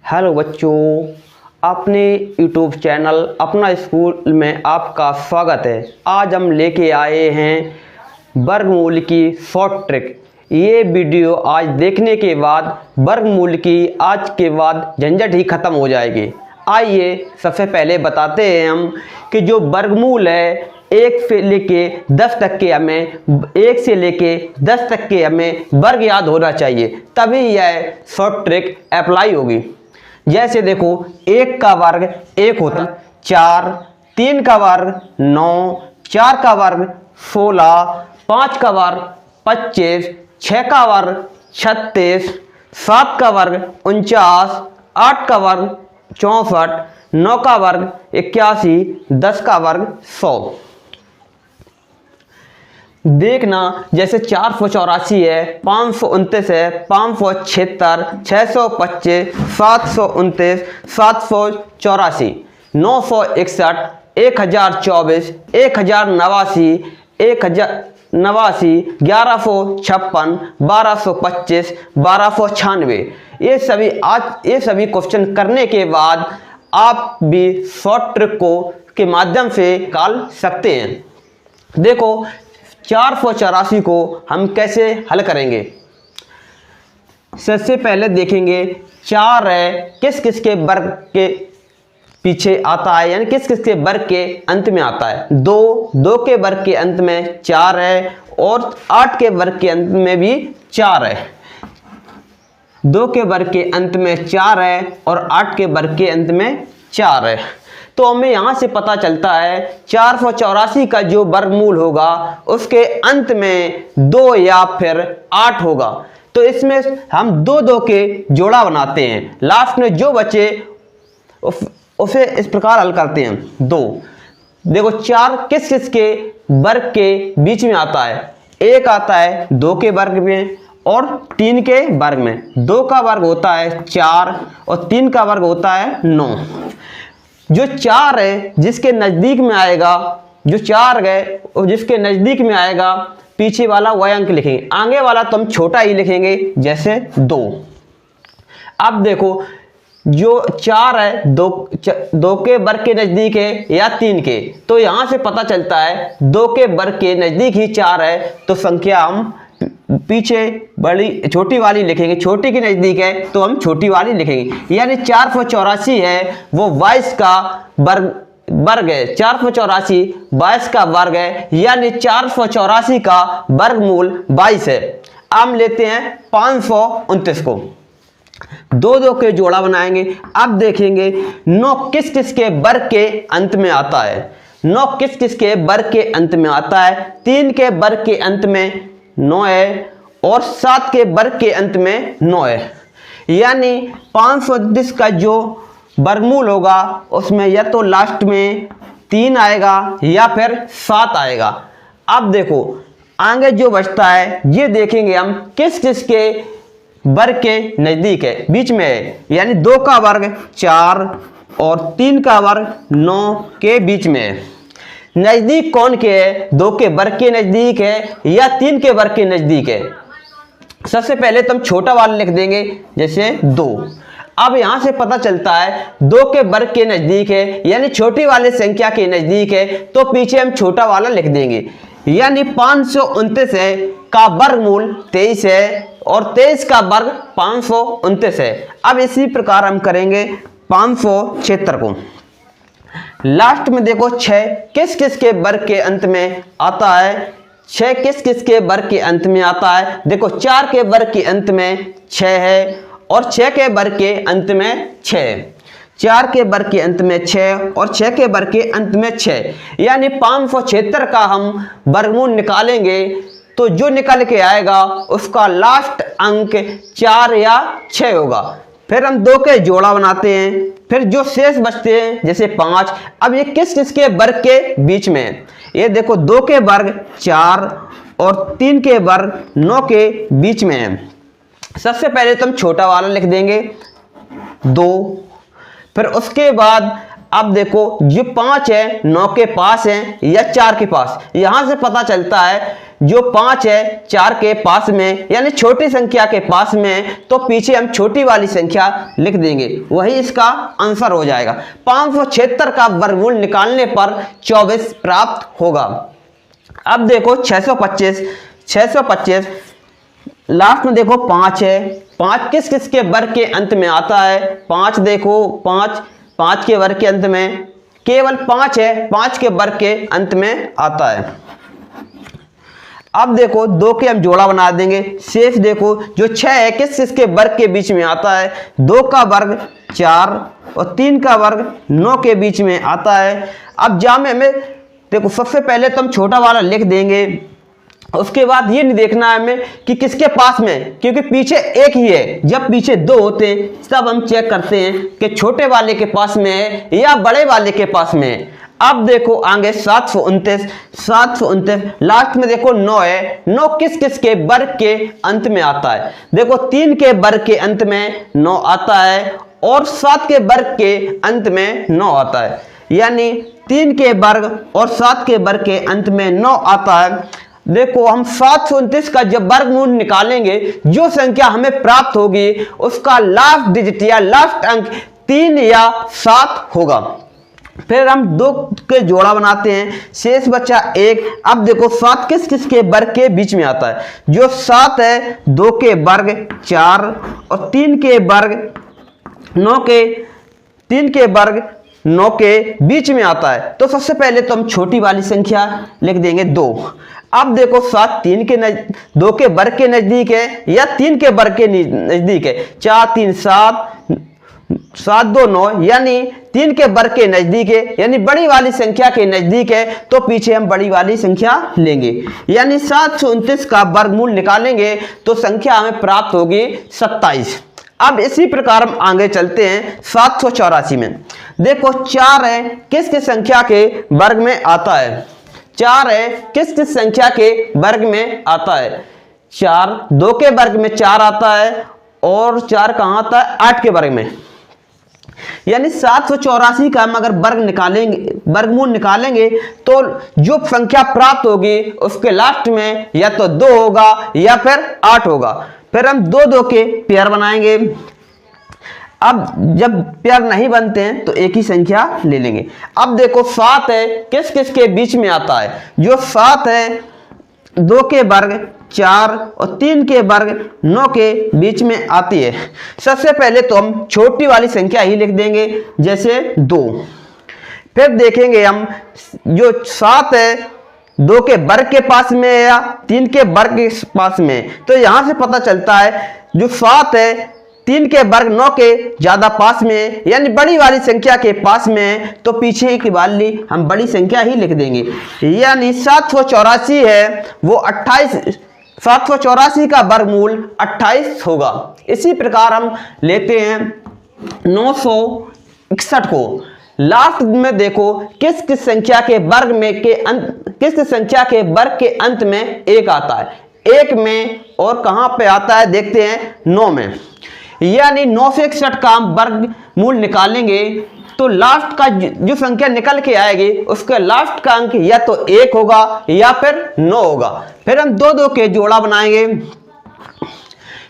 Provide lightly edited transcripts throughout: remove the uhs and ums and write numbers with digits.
Hello बच्चों, अपने YouTube channel अपना स्कूल में आपका स्वागत है। आज हम लेके आए हैं वर्गमूल की शॉर्ट ट्रिक। ये वीडियो आज देखने के बाद वर्गमूल की आज के बाद झंझट ही ख़त्म हो जाएगी। आइए सबसे पहले बताते हैं हम कि जो वर्गमूल है 1 से लेके 10 तक के हमें वर्ग याद होना चाहिए, तभी यह शॉर्ट ट्रिक अप्लाई होगी। जैसे देखो, 1 का वर्ग 1 होता है 4, 3 का वर्ग 9, 4 का वर्ग 16, 5 का वर्ग 25, 6 का वर्ग 36, 7 का वर्ग 49, 8 का वर्ग 64, 9 का वर्ग 81, 10 का वर्ग 100। देखना, जैसे 484 है, 529 है, 576, 625, 729, 784, 961, 1024, 1089, 1089, 1156, 1225, 1296। ये सभी क्वेश्चन करने के बाद आप भी शॉर्ट ट्रिक के माध्यम से निकाल सकते हैं। देखो, 484 को हम कैसे हल करेंगे। सबसे पहले देखेंगे 4 है किस किस के वर्ग के पीछे आता है, यानी किस किस के वर्ग के अंत में आता है। 2 के वर्ग के अंत में 4 है और 8 के वर्ग के अंत में भी 4 है। 2 के वर्ग के अंत में 4 है और 8 के वर्ग के अंत में 4 है। तो हमें यहाँ से पता चलता है 484 का जो वर्गमूल होगा उसके अंत में 2 या फिर 8 होगा। तो इसमें हम 2 के जोड़ा बनाते हैं, लास्ट में जो बचे उसे इस प्रकार हल करते हैं। 2 देखो, 4 किस किस के वर्ग के बीच में आता है। 1 आता है 2 के वर्ग में और 3 के वर्ग में। 2 का वर्ग होता है 4 और 3 का वर्ग होता है 9। जो 4 है जिसके नज़दीक में आएगा, जो 4 है और जिसके नज़दीक में आएगा, पीछे वाला वह अंक लिखेंगे, आगे वाला तो हम छोटा ही लिखेंगे, जैसे 2। अब देखो, जो 4 है 2 के वर्ग के नज़दीक है या 3 के, तो यहाँ से पता चलता है 2 के वर्ग के नज़दीक ही 4 है, तो संख्या हम पीछे छोटी वाली लिखेंगे। छोटी के नज़दीक है तो हम छोटी वाली लिखेंगे, यानी 484 है वो 22 का वर्ग है। 484 22 का वर्ग है, यानी 484 का वर्गमूल 22 है। हम लेते हैं 529 को। 2 के जोड़ा बनाएंगे। अब देखेंगे 9 किस किस के वर्ग के अंत में आता है। 9 किस किस के वर्ग के अंत में आता है। 3 के वर्ग के अंत में 9 है और 7 के वर्ग के अंत में 9 है, यानी 529 का जो वर्गमूल होगा उसमें या तो लास्ट में 3 आएगा या फिर 7 आएगा। अब देखो, आगे जो बचता है ये देखेंगे हम किस किस के वर्ग के नज़दीक है, बीच में है, यानी 2 का वर्ग 4 और 3 का वर्ग 9 के बीच में है। नज़दीक कौन के है? 2 के वर्ग के नज़दीक है या 3 के वर्ग के नज़दीक है। सबसे पहले तो हम छोटा वाला लिख देंगे, जैसे 2। अब यहाँ से पता चलता है 2 के वर्ग के नज़दीक है, यानी छोटी वाले संख्या के नज़दीक है, तो पीछे हम छोटा वाला लिख देंगे, यानी 529 है का वर्गमूल 23 है और 23 का वर्ग 529 है। अब इसी प्रकार हम करेंगे 576 को। लास्ट में देखो 6 किस किस के वर्ग के अंत में आता है। 6 किस किस के वर्ग के अंत में आता है। देखो, 4 के वर्ग के अंत में 6 है और 6 के वर्ग के अंत में 6 है। 4 के वर्ग के अंत में 6 और 6 के वर्ग के अंत में 6, यानी 576 का हम वर्गमूल निकालेंगे तो जो निकल के आएगा उसका लास्ट अंक 4 या 6 होगा। फिर हम 2 के जोड़ा बनाते हैं, फिर जो शेष बचते हैं जैसे 5। अब ये किस किस के वर्ग के बीच में है। ये देखो, 2 के वर्ग 4 और 3 के वर्ग 9 के बीच में है। सबसे पहले तो हम छोटा वाला लिख देंगे 2। फिर उसके बाद अब देखो, जो 5 है 9 के पास है या 4 के पास। यहां से पता चलता है जो 5 है 4 के पास में यानी छोटी संख्या के पास में है, तो पीछे हम छोटी वाली संख्या लिख देंगे, वही इसका आंसर हो जाएगा। 576 का वर्गमूल निकालने पर 24 प्राप्त होगा। अब देखो 625 लास्ट में देखो 5 है, 5 किस किस के वर्ग के अंत में आता है? 5 देखो 5 के वर्ग के अंत में केवल 5 है, 5 के वर्ग के अंत में आता है। अब देखो 2 के हम जोड़ा बना देंगे। शेष देखो जो 6 है किस किस के वर्ग के बीच में आता है? 2 का वर्ग 4 और 3 का वर्ग 9 के बीच में आता है। अब जामे में देखो सबसे पहले तो हम छोटा वाला लिख देंगे, उसके बाद ये नहीं देखना है हमें कि किसके पास में, क्योंकि पीछे एक ही है। जब पीछे 2 होते हैं तब हम चेक करते हैं कि छोटे वाले के पास में है या बड़े वाले के पास में है। अब देखो आगे 729 लास्ट में देखो 9 है, 9 किस किस के वर्ग के अंत में आता है? देखो 3 के वर्ग के अंत में 9 आता है और 7 के वर्ग के अंत में 9 आता है, यानी 3 के वर्ग और 7 के वर्ग के अंत में 9 आता है। देखो हम 729 का जब वर्गमूल निकालेंगे, जो संख्या हमें प्राप्त होगी उसका लास्ट डिजिट या लास्ट अंक 3 या 7 होगा। फिर हम 2 के जोड़ा बनाते हैं, शेष बचा 1। अब देखो 7 किस किस के वर्ग के बीच में आता है? जो 7 है 2 के वर्ग 4 और 3 के वर्ग 9 के 3 के वर्ग 9 के बीच में आता है। तो सबसे पहले तो हम छोटी वाली संख्या लिख देंगे 2। अब देखो 7 2 के वर्ग के नजदीक है या 3 के वर्ग के नजदीक है? 4 3 7 7 2 9 यानी 3 के वर्ग के नजदीक है, यानी बड़ी वाली संख्या के नजदीक है, तो पीछे हम बड़ी वाली संख्या लेंगे, यानी 729 का वर्गमूल निकालेंगे तो संख्या हमें प्राप्त होगी 27। अब इसी प्रकार हम आगे चलते हैं 784 में। देखो 4 है किस किस संख्या के वर्ग में आता है? 4 है किस किस संख्या के वर्ग में आता है? 4 2 के वर्ग में 4 आता है और 4 कहाँ आता है? 8 के वर्ग में, यानी 784 का हम अगर वर्गमूल निकालेंगे तो जो संख्या प्राप्त होगी उसके लास्ट में या तो 2 होगा या फिर 8 होगा। फिर हम 2 के पेयर बनाएंगे। अब जब पेयर नहीं बनते हैं तो एक ही संख्या ले लेंगे। अब देखो 7 है किस किस के बीच में आता है? जो 7 है 2 के वर्ग 4 और 3 के वर्ग 9 के बीच में आती है। सबसे पहले तो हम छोटी वाली संख्या ही लिख देंगे, जैसे 2। फिर देखेंगे हम जो 7 है 2 के वर्ग के पास में है या 3 के वर्ग के पास में, तो यहां से पता चलता है जो 7 है 3 के वर्ग 9 के ज्यादा पास में, यानी बड़ी वाली संख्या के पास में, तो पीछे की वाली हम बड़ी संख्या ही लिख देंगे, यानी 784 है वो 28। 784 का वर्गमूल 28 होगा। इसी प्रकार हम लेते हैं 961 को। लास्ट में देखो किस किस संख्या के वर्ग में किस किस संख्या के वर्ग के अंत में 1 आता है? 1 में और कहां पे आता है देखते हैं 9 में, यानी 961 का हम वर्गमूल निकालेंगे तो लास्ट का जो संख्या निकल के आएगी उसके लास्ट का अंक या तो 1 होगा या फिर 9 होगा। फिर हम 2 के जोड़ा बनाएंगे।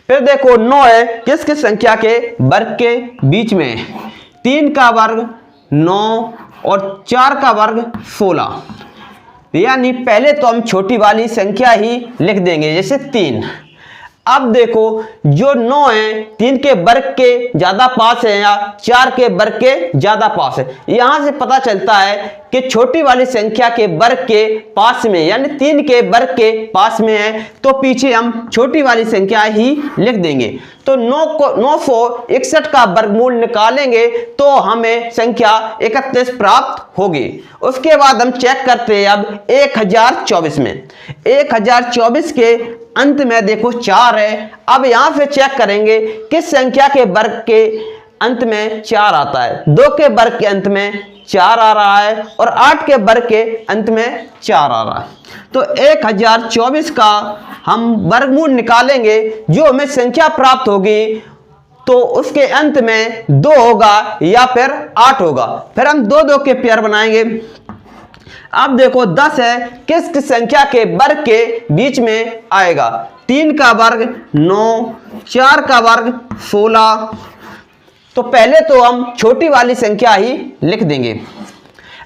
फिर देखो 9 है किस किस संख्या के वर्ग के बीच में? 3 का वर्ग 9 और 4 का वर्ग 16, यानी पहले तो हम छोटी वाली संख्या ही लिख देंगे, जैसे 3। अब देखो जो 9 है 3 के वर्ग के ज्यादा पास है या 4 के वर्ग के ज्यादा पास है, यहां से पता चलता है कि छोटी वाली संख्या के वर्ग के पास में, यानी 3 के वर्ग के पास में है, तो पीछे हम छोटी वाली संख्या ही लिख देंगे। तो 961 का वर्गमूल निकालेंगे तो हमें संख्या 31 प्राप्त होगी। उसके बाद हम चेक करते हैं अब 1024 में। 1024 के अंत में देखो 4 है। अब यहां से चेक करेंगे किस संख्या के वर्ग के अंत में 4 आता है। 2 के वर्ग के अंत में 4 आ रहा है और 8 के वर्ग के अंत में 4 आ रहा है। तो 1024 का हम वर्गमूल निकालेंगे, जो हमें संख्या प्राप्त होगी तो उसके अंत में 2 होगा या फिर 8 होगा। फिर हम 2 के पेयर बनाएंगे। अब देखो 10 है, किस किस संख्या के वर्ग के बीच में आएगा? 3 का वर्ग 9, 4 का वर्ग 16। तो पहले तो हम छोटी वाली संख्या ही लिख देंगे।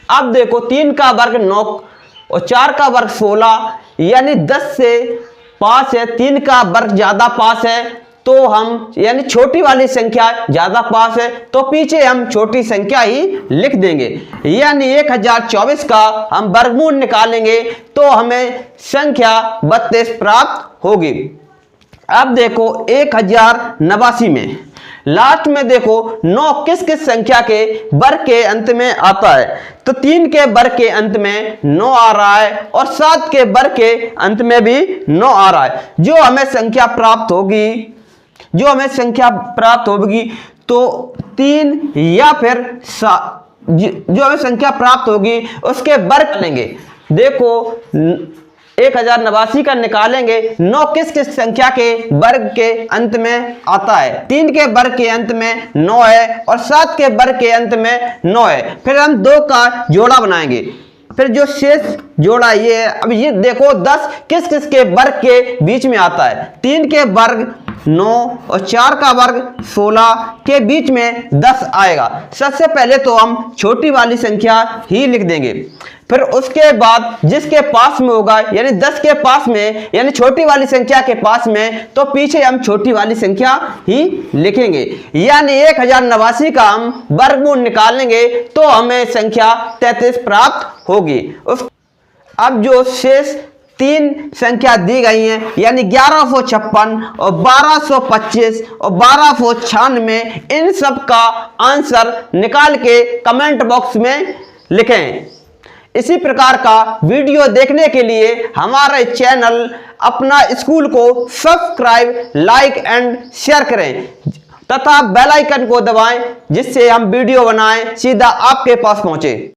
अब देखो 3 का वर्ग 9 और 4 का वर्ग 16, यानी 10 से पास है, 3 का वर्ग ज्यादा पास है, तो हम यानी छोटी वाली संख्या ज्यादा पास है, तो पीछे हम छोटी संख्या ही लिख देंगे। यानी 1024 का हम वर्गमूल निकालेंगे तो हमें संख्या 32 प्राप्त होगी। अब देखो 1089 में लास्ट में देखो 9 किस किस संख्या के वर्ग के अंत में आता है? तो 3 के वर्ग के अंत में 9 आ रहा है और 7 के वर्ग के अंत में भी 9 आ रहा है। जो हमें संख्या प्राप्त होगी तो 3 या फिर जो हमें संख्या प्राप्त होगी उसके वर्ग लेंगे। देखो 1089 का निकालेंगे, 9 किस किस संख्या के वर्ग के अंत में आता है? 3 के वर्ग के अंत में 9 है और 7 के वर्ग के अंत में 9 है। फिर हम 2 का जोड़ा बनाएंगे, फिर जो शेष जोड़ा ये है। अब ये देखो 10 किस किस के वर्ग के बीच में आता है? 3 के वर्ग 9 और 4 का वर्ग 16 के बीच में 10 आएगा। सबसे पहले तो हम छोटी वाली संख्या ही लिख देंगे, फिर उसके बाद जिसके पास में होगा यानी 10 के पास में यानी छोटी वाली संख्या के पास में, तो पीछे हम छोटी वाली संख्या ही लिखेंगे। यानी 1089 का हम वर्गमूल निकालेंगे तो हमें संख्या 33 प्राप्त होगी। अब जो शेष 3 संख्या दी गई हैं यानी 1156 और 1225 और 1296, इन सब का आंसर निकाल के कमेंट बॉक्स में लिखें। इसी प्रकार का वीडियो देखने के लिए हमारे चैनल अपना स्कूल को सब्सक्राइब, लाइक एंड शेयर करें तथा बेल आइकन को दबाएं, जिससे हम वीडियो बनाएं सीधा आपके पास पहुंचे।